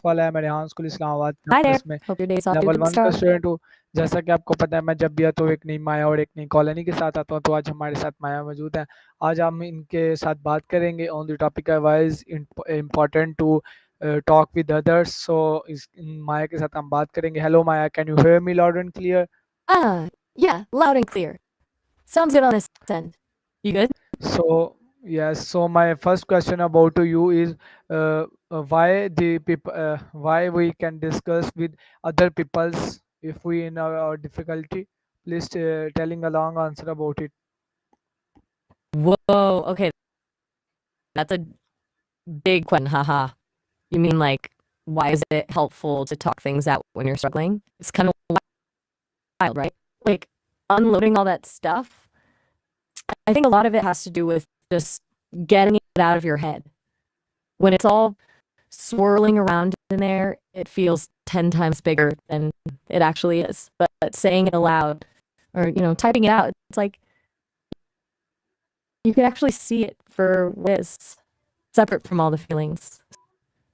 Principal है मेरे यहाँ school Islamabad Hi there. Campus में, Hope your day's off to a level good one का start. स्टूडेंट हूँ। जैसा कि आपको पता है, मैं जब भी आता हूँ एक नई माया और एक नई कॉलोनी के साथ आता हूँ, तो आज हमारे साथ माया मौजूद है। आज हम इनके साथ बात करेंगे ऑन द टॉपिक है why is important to talk with others. So इस माया के साथ हम बात करेंगे। Hello Maya, can you hear me loud and clear? Yeah, loud and clear. Sounds good on this end. You good? So yes, so my first question about to you is why the people why we can discuss with other people's if we in our difficulty. Please telling a long answer about it. Whoa, okay. That's a big question, haha. You mean like, why is it helpful to talk things out when you're struggling? It's kind of wild, right? Like, unloading all that stuff. I think a lot of it has to do with just getting it out of your head. When it's all swirling around in there, it feels 10 times bigger than it actually is. But saying it aloud or, typing it out, it's like you can actually see it for what it is, separate from all the feelings.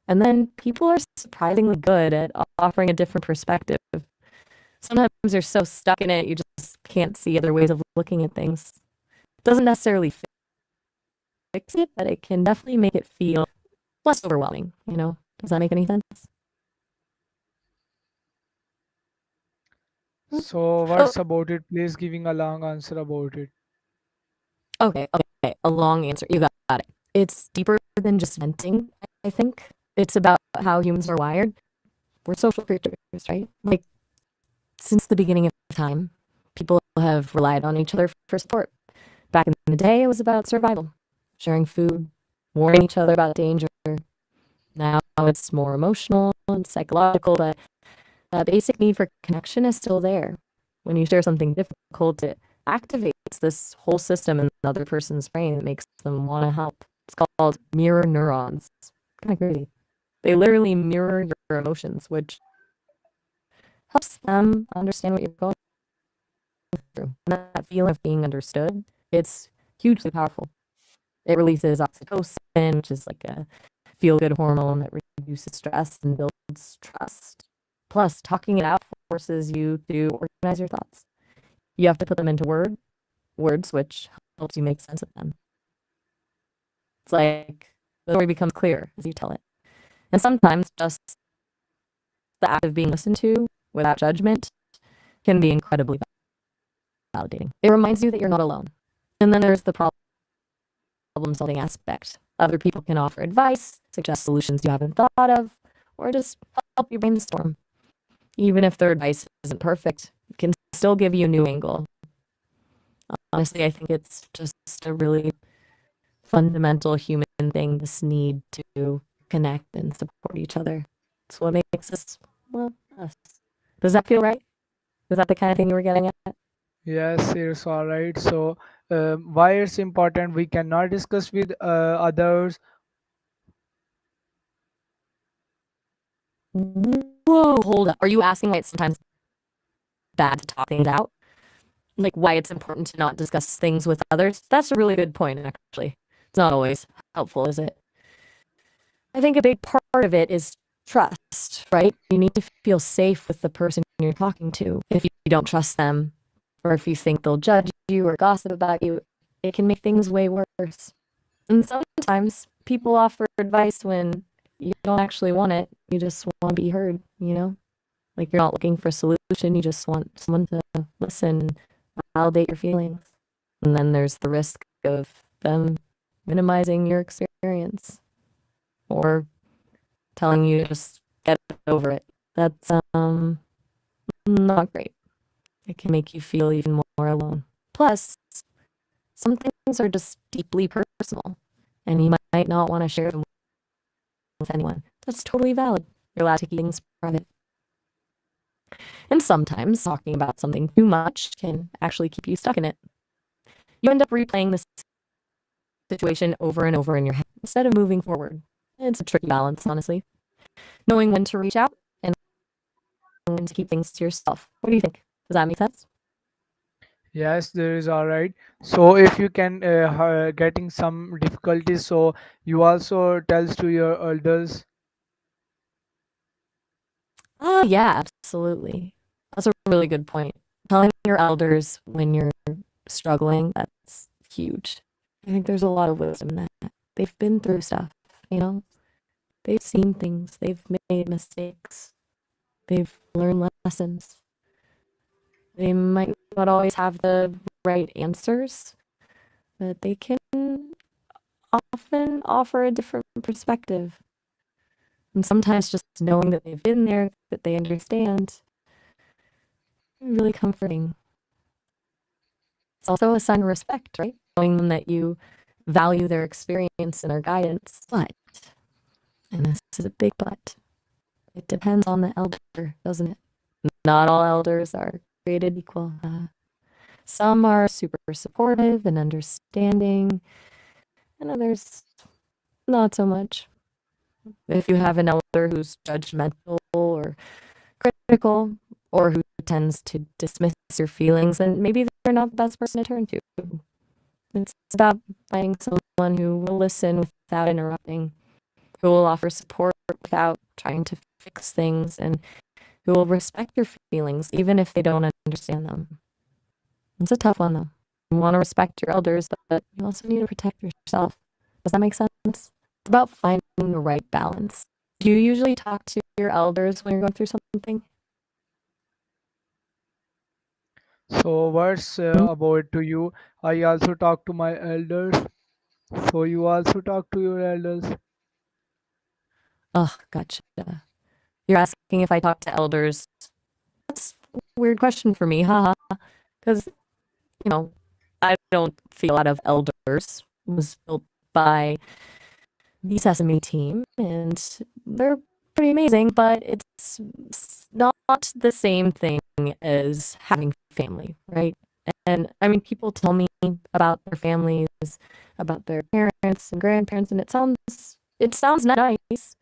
And then people are surprisingly good at offering a different perspective. Sometimes you're so stuck in it, you just can't see other ways of looking at things. It doesn't necessarily fix it, but it can definitely make it feel less overwhelming, Does that make any sense? So Oh, what's about it? Please giving a long answer about it. okay. A long answer. You got it. It's deeper than just venting, I think. It's about how humans are wired. We're social creatures, right? Like, since the beginning of time, people have relied on each other for support. Back in the day, it was about survival, sharing food, warning each other about danger. Now it's more emotional and psychological, but that basic need for connection is still there. When you share something difficult, it activates this whole system in the other person's brain that makes them want to help. It's called mirror neurons. Kind of crazy. They literally mirror your emotions, which helps them understand what you're going through. And that feeling of being understood, it's hugely powerful. It releases oxytocin, which is like a feel-good hormone that reduces stress and builds trust. Plus, talking it out forces you to organize your thoughts. You have to put them into words, which helps you make sense of them. It's like the story becomes clear as you tell it. And sometimes just the act of being listened to without judgment can be incredibly validating. It reminds you that you're not alone. And then there's the problem-solving aspect. Other people can offer advice, suggest solutions you haven't thought of, or just help you brainstorm. Even if their advice isn't perfect, it can still give you a new angle. Honestly, I think it's just a really fundamental human thing, this need to connect and support each other. It's what makes us, well, us. Does that feel right? Is that the kind of thing you were getting at? Yes, it's all right. So why it's important? We cannot discuss with others. Whoa, hold up. Are you asking why it's sometimes bad to talk things out? Like why it's important to not discuss things with others? That's a really good point, actually. It's not always helpful, is it? I think a big part of it is trust, right? You need to feel safe with the person you're talking to. If you don't trust them, or if you think they'll judge you or gossip about you, it can make things way worse. And sometimes people offer advice when you don't actually want it. You just want to be heard. Like you're not looking for a solution, you just want someone to listen and validate your feelings. And then there's the risk of them minimizing your experience or telling you to just get over it. That's not great. It can make you feel even more alone. Plus, some things are just deeply personal, and you might not want to share them with anyone. That's totally valid. You're allowed to keep things private. And sometimes talking about something too much can actually keep you stuck in it. You end up replaying this situation over and over in your head instead of moving forward. It's a tricky balance, honestly. Knowing when to reach out and when to keep things to yourself. What do you think? Does that make sense? Yes, there is all right. So if you can getting some difficulties, so you also tells to your elders. Oh, yeah, absolutely. That's a really good point. Telling your elders when you're struggling, that's huge. I think there's a lot of wisdom in that. They've been through stuff, you know? They've seen things, they've made mistakes, they've learned lessons. They might not always have the right answers, but they can often offer a different perspective. And sometimes just knowing that they've been there, that they understand, really comforting. It's also a sign of respect, right? Knowing them that you value their experience and their guidance. But, and this is a big but, it depends on the elder, doesn't it? Not all elders are created equal. Some are super supportive and understanding, and others not so much. If you have an elder who's judgmental or critical, or who tends to dismiss your feelings, then maybe they're not the best person to turn to. It's about finding someone who will listen without interrupting, who will offer support without trying to fix things, and who will respect your feelings even if they don't understand them. It's a tough one, though. You want to respect your elders, but you also need to protect yourself. Does that make sense? It's about finding the right balance. Do you usually talk to your elders when you're going through something? So what's about to you? I also talk to my elders. So you also talk to your elders. Oh, gotcha. You're asking if I talk to elders. That's a weird question for me, haha. Because, you know, I don't feel a lot of elders. It was built by the Sesame team, and they're pretty amazing, but it's not the same thing as having family, right? And I mean, people tell me about their families, about their parents and grandparents, and it sounds nice,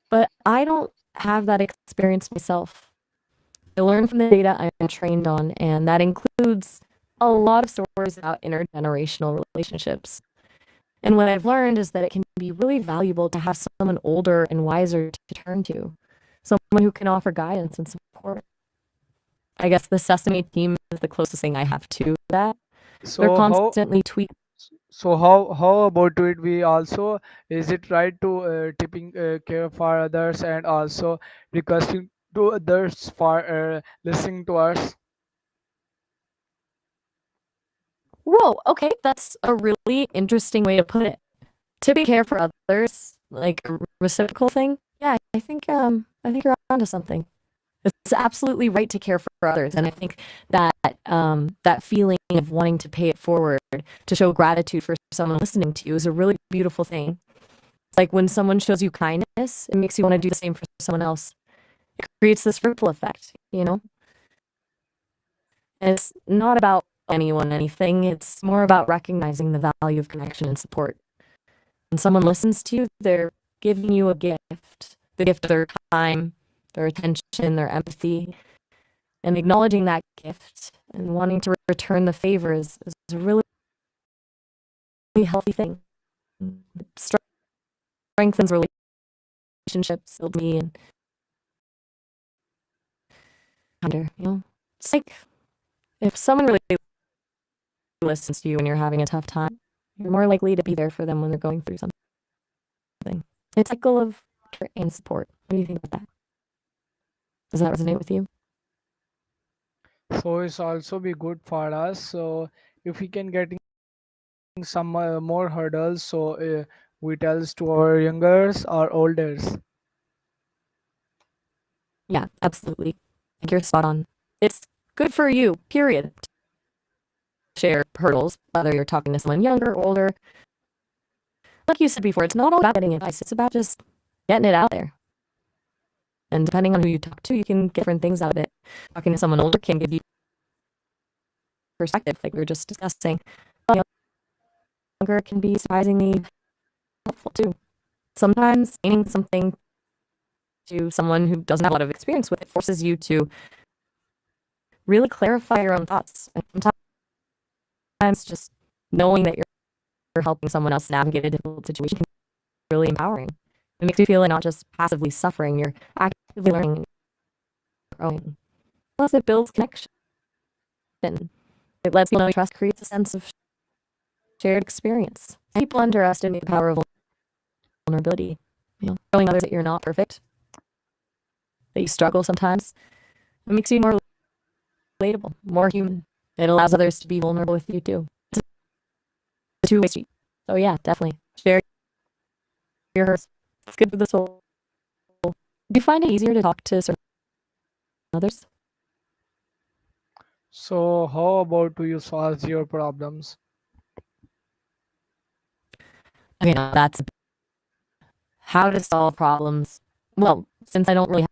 but I don't have that experience myself. I learn from the data I'm trained on, and that includes a lot of stories about intergenerational relationships. And what I've learned is that it can be really valuable to have someone older and wiser to turn to, someone who can offer guidance and support. I guess the Sesame team is the closest thing I have to that. They're So how constantly tweaking. how about it? We also, is it right to tipping care for others and also requesting to others for listening to us? Whoa, okay, that's a really interesting way to put it. To be care for others, like a reciprocal thing. Yeah, I think you're onto something. It's absolutely right to care for others, and I think that that feeling of wanting to pay it forward, to show gratitude for someone listening to you, is a really beautiful thing. It's like when someone shows you kindness, it makes you want to do the same for someone else. It creates this ripple effect, you know. And it's not about anyone, anything. It's more about recognizing the value of connection and support. When someone listens to you, they're giving you a gift, the gift of their time, their attention, their empathy. And acknowledging that gift and wanting to return the favor is a really healthy thing. It strengthens relationships, builds me and kinder. It's like if someone really listens to you when you're having a tough time, you're more likely to be there for them when they're going through something. It's a cycle of care and support. What do you think about that? Does that resonate with you? So it's also be good for us. So if we can getting some more hurdles, so we tells to our youngers or olders. Yeah, absolutely. I think you're spot on. It's good for you, period. Share hurdles, whether you're talking to someone younger or older. Like you said before, it's not all about getting advice. It's about just getting it out there. And depending on who you talk to, you can get different things out of it. Talking to someone older can give you perspective, like we were just discussing. But younger can be surprisingly helpful too. Sometimes saying something to someone who doesn't have a lot of experience with it forces you to really clarify your own thoughts. And sometimes just knowing that you're helping someone else navigate a difficult situation can be really empowering. It makes you feel like not just passively suffering, you're actively learning. growing. Plus, it builds connection. It lets people know you trust, creates a sense of shared experience. People underestimate the power of vulnerability. Showing others that you're not perfect, that you struggle sometimes, it makes you more relatable, more human. It allows others to be vulnerable with you too. It's a two-way street. So yeah, definitely share your hurts. It's good for the soul. Do you find it easier to talk to certain others? So how about do you solve your problems? Okay, now that's how to solve problems. Well, since I don't really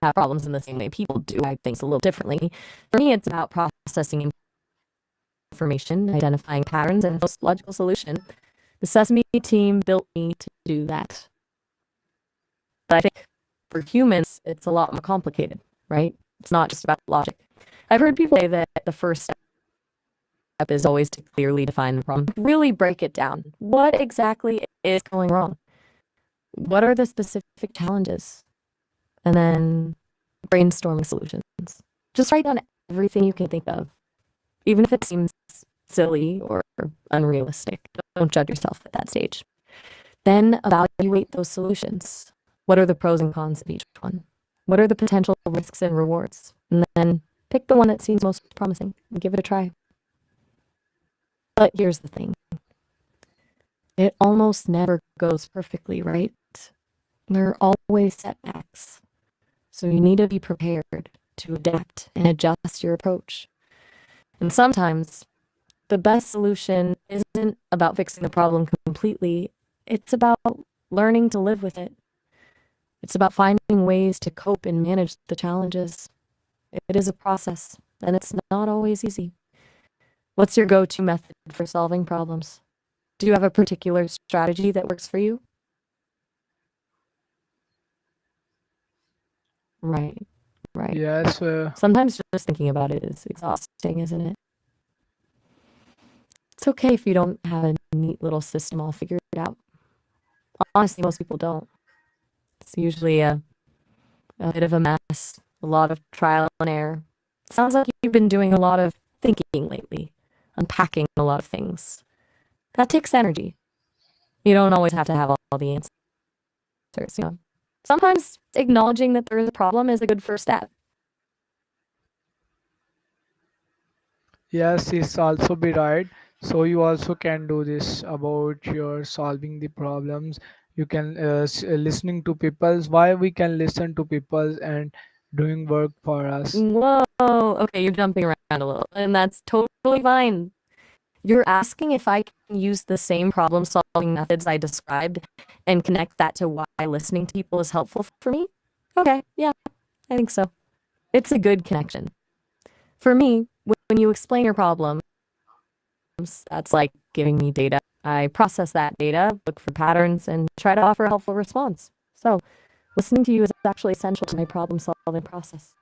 have problems in the same way people do, I think it's a little differently. For me, it's about processing information, identifying patterns, and a logical solution. The Sesame team built me to do that. But I think for humans, it's a lot more complicated, right? It's not just about logic. I've heard people say that the first step is always to clearly define the problem. Really break it down. What exactly is going wrong? What are the specific challenges? And then brainstorming solutions. Just write down everything you can think of, even if it seems silly or unrealistic. Don't judge yourself at that stage. Then evaluate those solutions. What are the pros and cons of each one? What are the potential risks and rewards? And then pick the one that seems most promising and give it a try. But here's the thing. It almost never goes perfectly, right? There are always setbacks. So you need to be prepared to adapt and adjust your approach. And sometimes the best solution isn't about fixing the problem completely. It's about learning to live with it. It's about finding ways to cope and manage the challenges. It is a process, and it's not always easy. What's your go-to method for solving problems? Do you have a particular strategy that works for you? Right, right. Yes, Sometimes just thinking about it is exhausting, isn't it? It's okay if you don't have a neat little system all figured out. Honestly, most people don't. It's usually a bit of a mess, a lot of trial and error. Sounds like you've been doing a lot of thinking lately, unpacking a lot of things. That takes energy. You don't always have to have all the answers. Sometimes acknowledging that there is a problem is a good first step. yes, it's also be right. So you also can do this about your solving the problems. You can listening to people's why we can listen to people's and doing work for us. Whoa, okay, you're jumping around a little, and that's totally fine. You're asking if I can use the same problem solving methods I described and connect that to why listening to people is helpful for me? Okay, yeah, I think so. It's a good connection. For me, when you explain your problems, that's like giving me data. I process that data, look for patterns, and try to offer a helpful response. So, listening to you is actually essential to my problem solving process.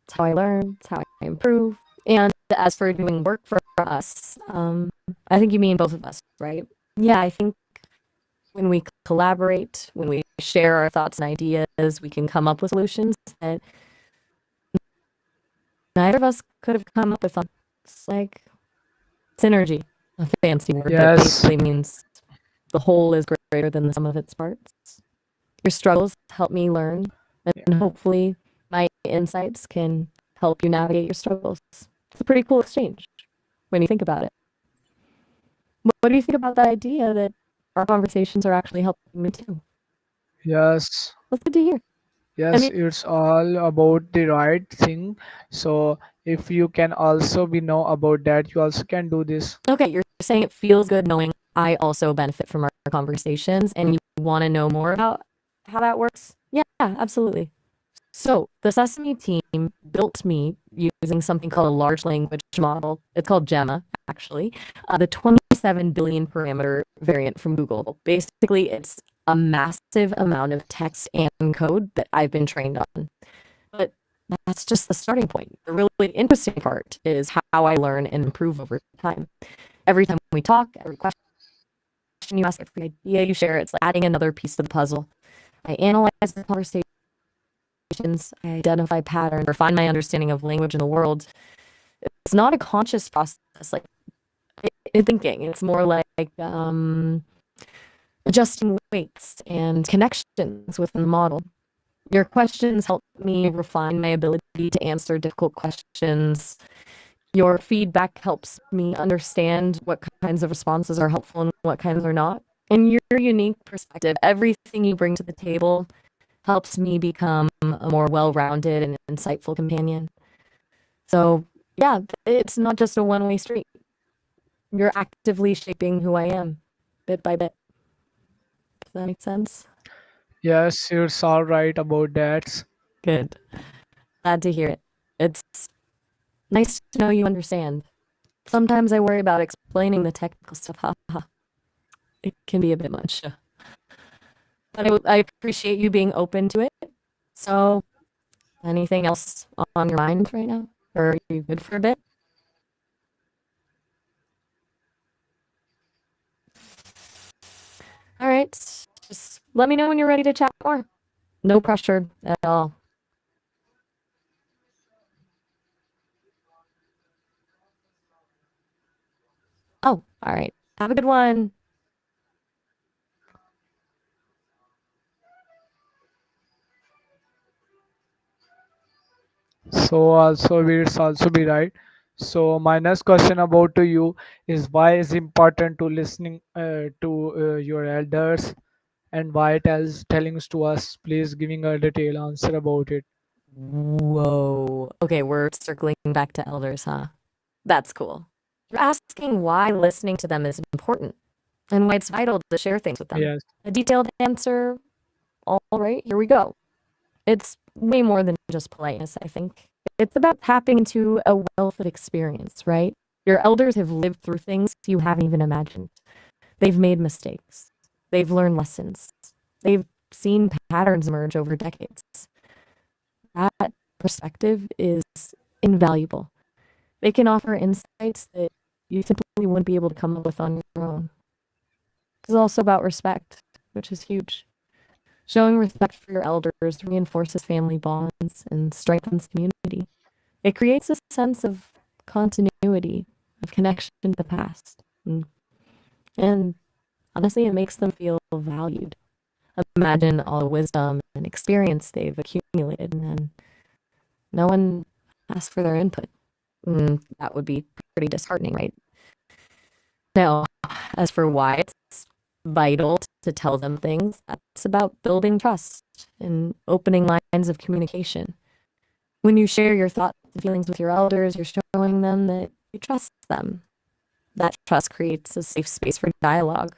It's how I learn, it's how I improve. And as for doing work for us, I think you mean both of us, right? Yeah, I think when we collaborate, when we share our thoughts and ideas, we can come up with solutions that neither of us could have come up with. It's like synergy, a fancy word that Yes, basically means the whole is greater than the sum of its parts. Your struggles help me learn, and hopefully my insights can help you navigate your struggles. It's a pretty cool exchange when you think about it. What do you think about the idea that our conversations are actually helping me too? yes. That's good to hear. I Yes, mean, it's all about the right thing. So if you can also be know about that, you also can do this. okay, you're saying it feels good knowing I also benefit from our conversations and you want to know more about how that works? Yeah, absolutely. So the Sesame team built me using something called a large language model. It's called Gemma, actually, the 27 billion parameter variant from Google. Basically, it's a massive amount of text and code that I've been trained on. But that's just the starting point. The really interesting part is how I learn and improve over time. Every time we talk, every question you ask, every idea you share, it's like adding another piece to the puzzle. I analyze the conversation conversations, I identify patterns, refine my understanding of language in the world. It's not a conscious process like thinking. It's more like adjusting weights and connections within the model. Your questions help me refine my ability to answer difficult questions. Your feedback helps me understand what kinds of responses are helpful and what kinds are not. And your unique perspective, everything you bring to the table helps me become a more well-rounded and insightful companion. So, yeah, it's not just a one-way street. You're actively shaping who I am, bit by bit. Does that make sense? Yes, you're all right about that. Good. Glad to hear it. It's nice to know you understand. Sometimes I worry about explaining the technical stuff. It can be a bit much. But I appreciate you being open to it. So, anything else on your mind right now? Or are you good for a bit? All right. Just let me know when you're ready to chat more. No pressure at all. Oh, all right. Have a good one. So also it's also be right. So my next question about to you is why is important to listening to your elders and why telling to us. Please giving a detailed answer about it. Whoa. Okay, we're circling back to elders, huh? That's cool. You're asking why listening to them is important and why it's vital to share things with them. Yes. A detailed answer. All right, here we go. It's way more than just politeness, I think. It's about tapping into a wealth of experience, right? Your elders have lived through things you haven't even imagined. They've made mistakes. They've learned lessons. They've seen patterns emerge over decades. That perspective is invaluable. They can offer insights that you simply wouldn't be able to come up with on your own. It's also about respect, which is huge. Showing respect for your elders reinforces family bonds and strengthens community. It creates a sense of continuity, of connection to the past. And honestly, it makes them feel valued. Imagine all the wisdom and experience they've accumulated, and then no one asks for their input. That would be pretty disheartening, right? Now, as for why it's vital to tell them things, that's about building trust and opening lines of communication. When you share your thoughts and feelings with your elders, you're showing them that you trust them. That trust creates a safe space for dialogue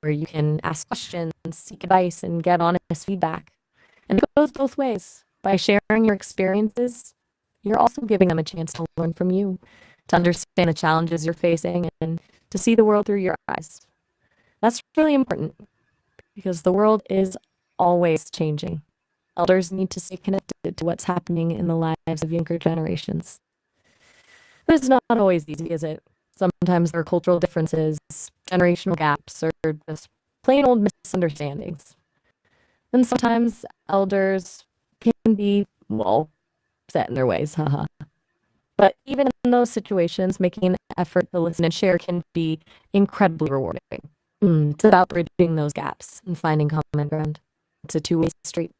where you can ask questions, seek advice, and get honest feedback. And it goes both ways. By sharing your experiences, you're also giving them a chance to learn from you, to understand the challenges you're facing, and to see the world through your eyes. That's really important because the world is always changing. Elders need to stay connected to what's happening in the lives of younger generations. But it's not always easy, is it? Sometimes there are cultural differences, generational gaps, or just plain old misunderstandings. And sometimes elders can be, well, set in their ways, haha. But even in those situations, making an effort to listen and share can be incredibly rewarding. It's about bridging those gaps and finding common ground. It's a two-way street,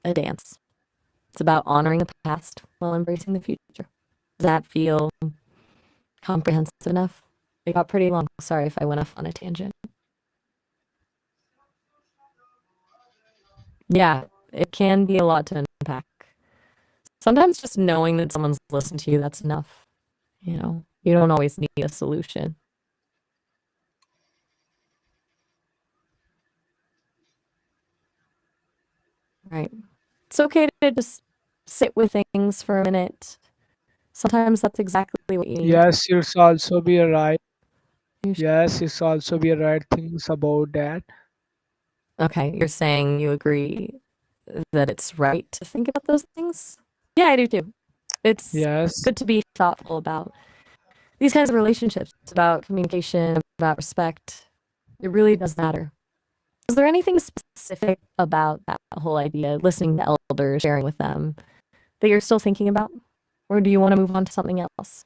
a dance. It's about honoring the past while embracing the future. Does that feel comprehensive enough? It got pretty long. Sorry if I went off on a tangent. Yeah, it can be a lot to unpack. Sometimes just knowing that someone's listened to you, that's enough. You don't always need a solution. Right. It's okay to just sit with things for a minute. Sometimes that's exactly what you need. Yes, it's also be right. You Yes, it's also be right things about that. Okay, you're saying you agree that it's right to think about those things? Yeah, I do too. It's Yes. good to be thoughtful about these kinds of relationships, about communication, about respect. It really does matter. is there anything specific about that whole idea, listening to elders, sharing with them, that you're still thinking about? Or do you want to move on to something else?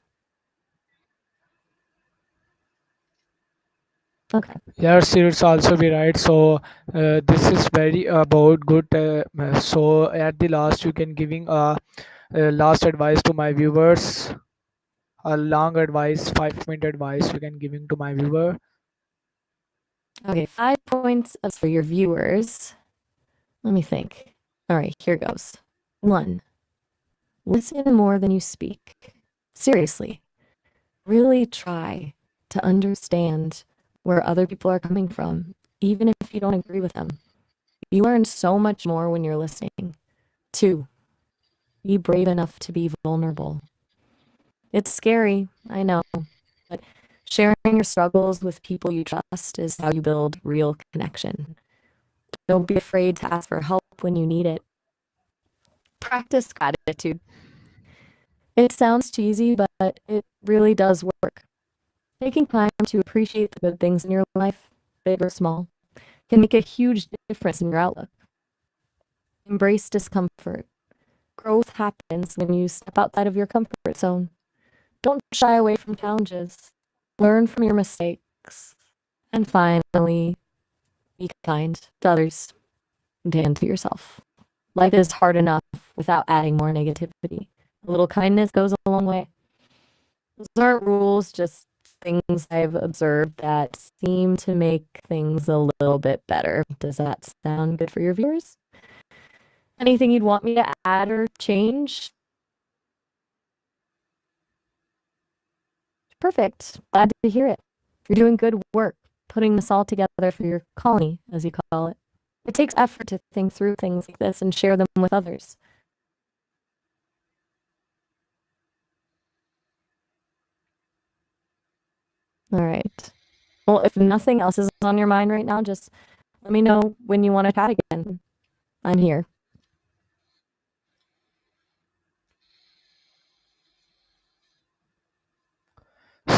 Okay. Yes, it's also be right. So this is very about good. So at the last, you can giving last advice to my viewers. A long advice, 5 minute advice you can giving to my viewer. Okay, 5 points for your viewers. Let me think. All right, here goes. 1. Listen more than you speak. Seriously, really try to understand where other people are coming from, even if you don't agree with them. You learn so much more when you're listening. 2. Be brave enough to be vulnerable. It's scary, I know, but sharing your struggles with people you trust is how you build real connection. Don't be afraid to ask for help when you need it. Practice gratitude. It sounds cheesy, but it really does work. Taking time to appreciate the good things in your life, big or small, can make a huge difference in your outlook. Embrace discomfort. Growth happens when you step outside of your comfort zone. Don't shy away from challenges. Learn from your mistakes. And finally, be kind to others and to yourself. Life is hard enough without adding more negativity. A little kindness goes a long way. Those aren't rules, just things I've observed that seem to make things a little bit better. Does that sound good for your viewers? Anything you'd want me to add or change? Perfect. Glad to hear it. You're doing good work putting this all together for your colony, as you call it. It takes effort to think through things like this and share them with others. All right. Well, if nothing else is on your mind right now, just let me know when you want to chat again. I'm here.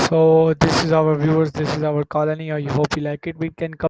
So this is our viewers. This is our colony. I hope you like it. We can